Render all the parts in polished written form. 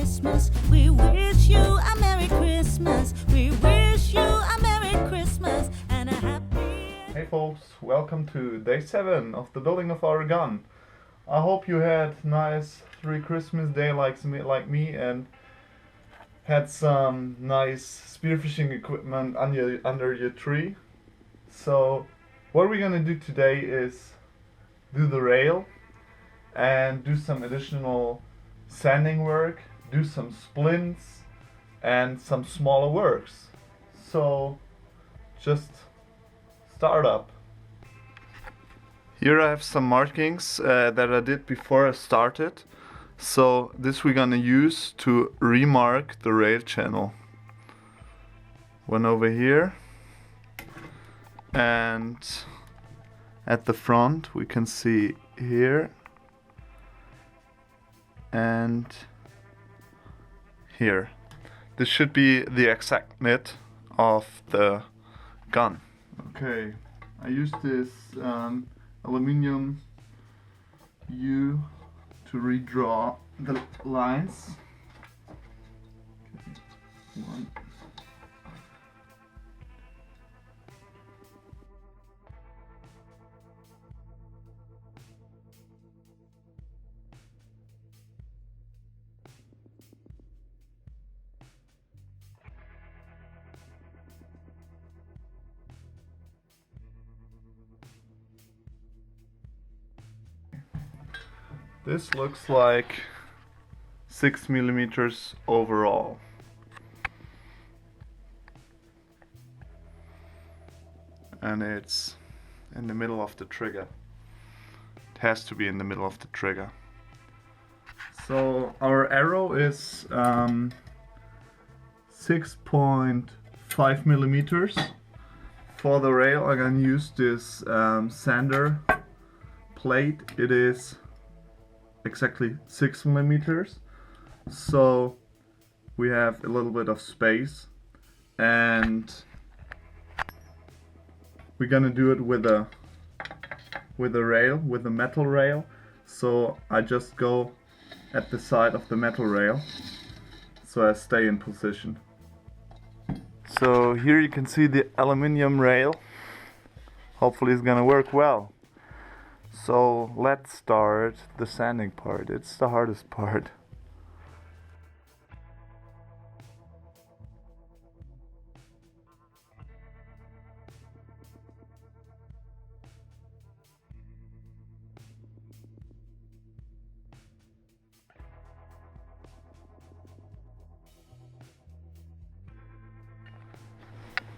Christmas. We wish you a Merry Christmas. We wish you a Merry Christmas and a happy... Hey folks, welcome to day 7 of the building of our gun. I hope you had nice 3 Christmas day like me and had some nice spearfishing equipment under your tree. So what we're gonna do today is do the rail and do some additional sanding work, do some splints and some smaller works. So just start up. Here I have some markings that I did before I started. So this we're gonna use to remark the rail channel. One over here, and at the front we can see here and here. This should be the exact width of the gun. Okay, I used this aluminum U to redraw the lines. Okay. One. This looks like 6 millimeters overall. And it's in the middle of the trigger. It has to be in the middle of the trigger. So our arrow is 6.5 millimeters. For the rail I'm gonna use this sander plate. It is exactly 6 millimeters, so we have a little bit of space, and we're gonna do it with a rail, with a metal rail. So I just go at the side of the metal rail so I stay in position. So here you can see the aluminium rail. Hopefully it's gonna work well. So let's start the sanding part. It's the hardest part.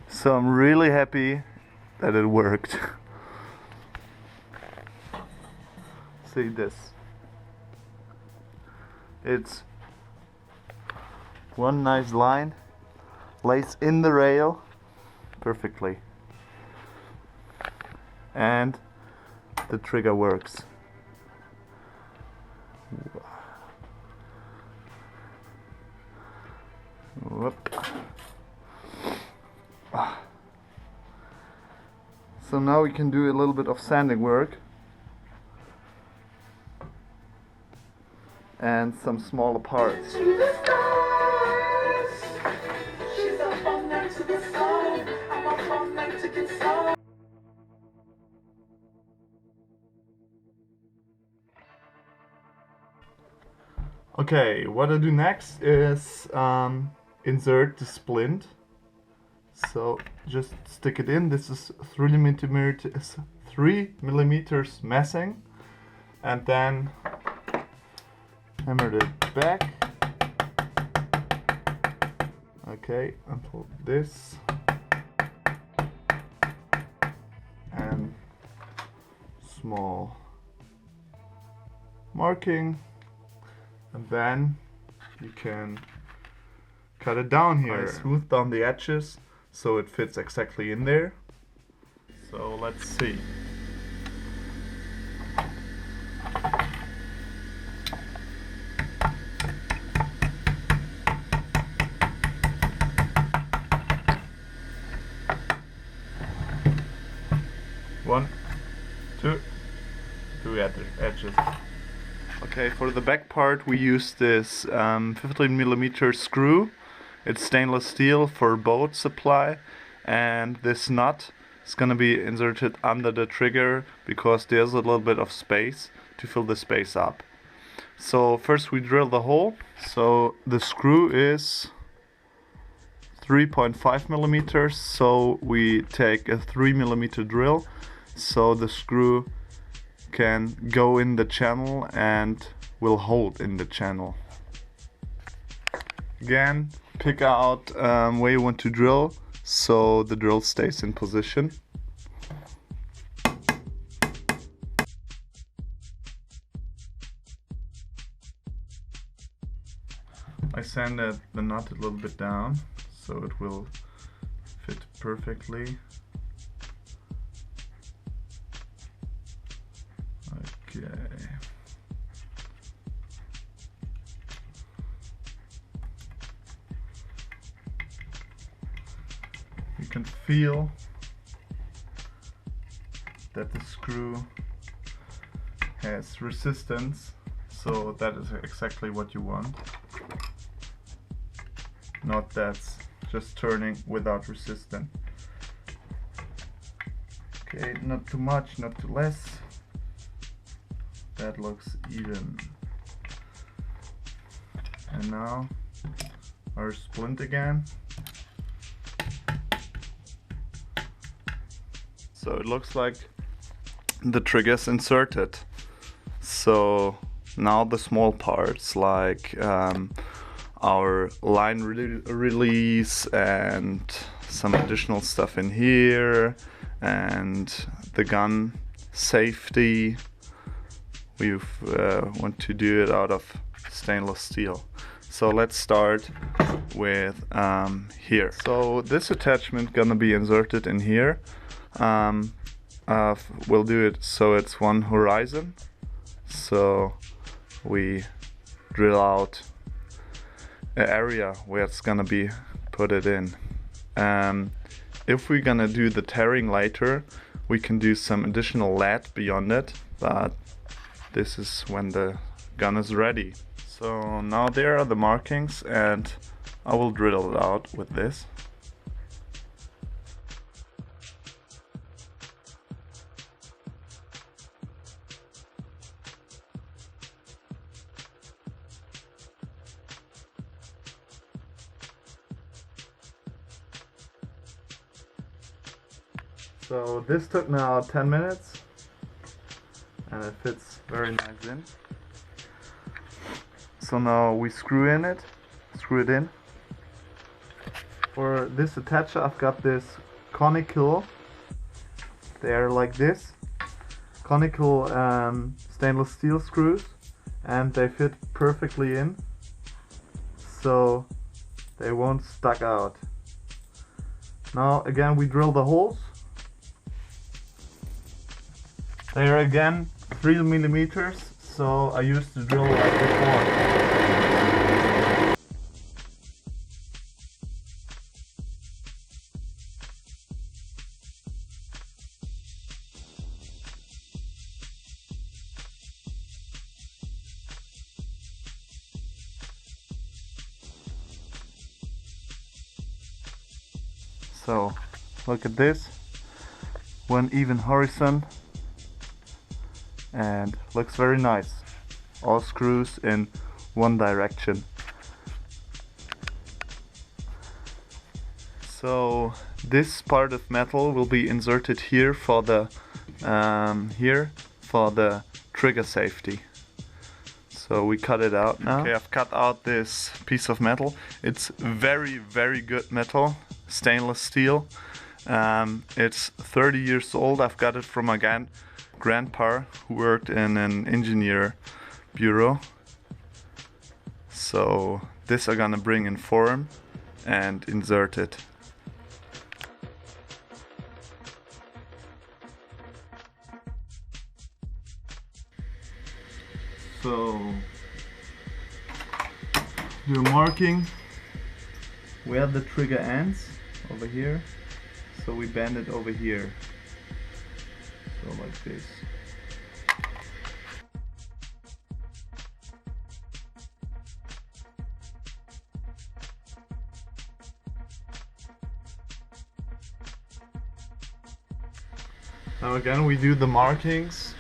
So I'm really happy that it worked. See this. It's one nice line, lays in the rail perfectly, and the trigger works. Whoop. So now we can do a little bit of sanding work and some smaller parts. Okay, what I do next is insert the splint. So just stick it in. This is 3 millimeters messing, and then hammer it back. Okay, and pull this and small marking, and then you can cut it down here. I smooth down the edges so it fits exactly in there. So let's see. One, two, at the edges. Okay, for the back part we use this 15mm screw. It's stainless steel for boat supply, and this nut is gonna be inserted under the trigger because there's a little bit of space to fill the space up. So first we drill the hole. So the screw is 3.5mm, so we take a 3mm drill so the screw can go in the channel and will hold in the channel. Again, pick out where you want to drill so the drill stays in position. I sanded the nut a little bit down so it will fit perfectly. Okay. You can feel that the screw has resistance, so that is exactly what you want. Not that's just turning without resistance. Okay, not too much, not too less. That looks even. And now our splint again. So it looks like the trigger's inserted. So now the small parts like our line release and some additional stuff in here and the gun safety, we want to do it out of stainless steel. So let's start with here. So this attachment gonna be inserted in here. We'll do it so it's one horizon. So we drill out an area where it's gonna be put it in. If we're gonna do the tearing later, we can do some additional lead beyond it, but this is when the gun is ready. So now there are the markings and I will drill it out with this. So this took now 10 minutes and it fits very nice in. So now we screw it in. For this attacher I've got this conical, they're like this, conical stainless steel screws, and they fit perfectly in, so they won't stuck out. Now again we drill the holes. They are again 3mm, so I used the drill like before. So look at this, one even horizon, and looks very nice. All screws in one direction. So this part of metal will be inserted here for the trigger safety. So we cut it out now. Okay, I've cut out this piece of metal. It's very good metal, stainless steel. It's 30 years old. I've got it from my grandpa who worked in an engineer bureau. So this I'm gonna bring in form and insert it. So we're marking where the trigger ends over here, so we bend it over here, so like this. Now again we do the markings.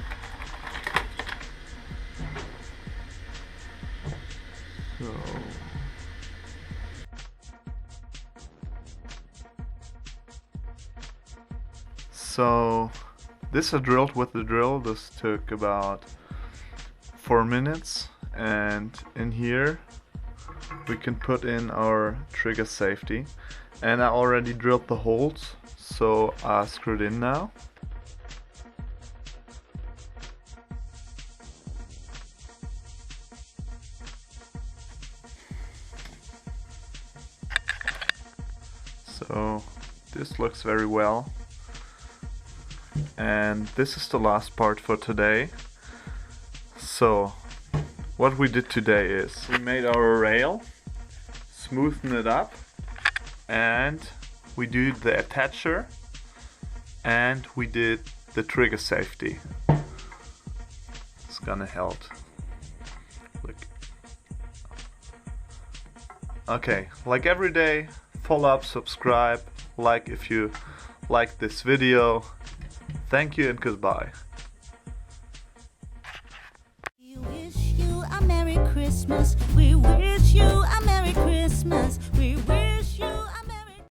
So this I drilled with the drill. This took about 4 minutes, and in here we can put in our trigger safety, and I already drilled the holes, so I screwed in now. So this looks very well, and this is the last part for today. So what we did today is we made our rail, smoothened it up, and we did the attacher, and we did the trigger safety. It's gonna help. Look. Okay, like every day, follow up, subscribe, like if you like this video. Thank you and goodbye. We wish you a Merry Christmas. We wish you a Merry Christmas. We wish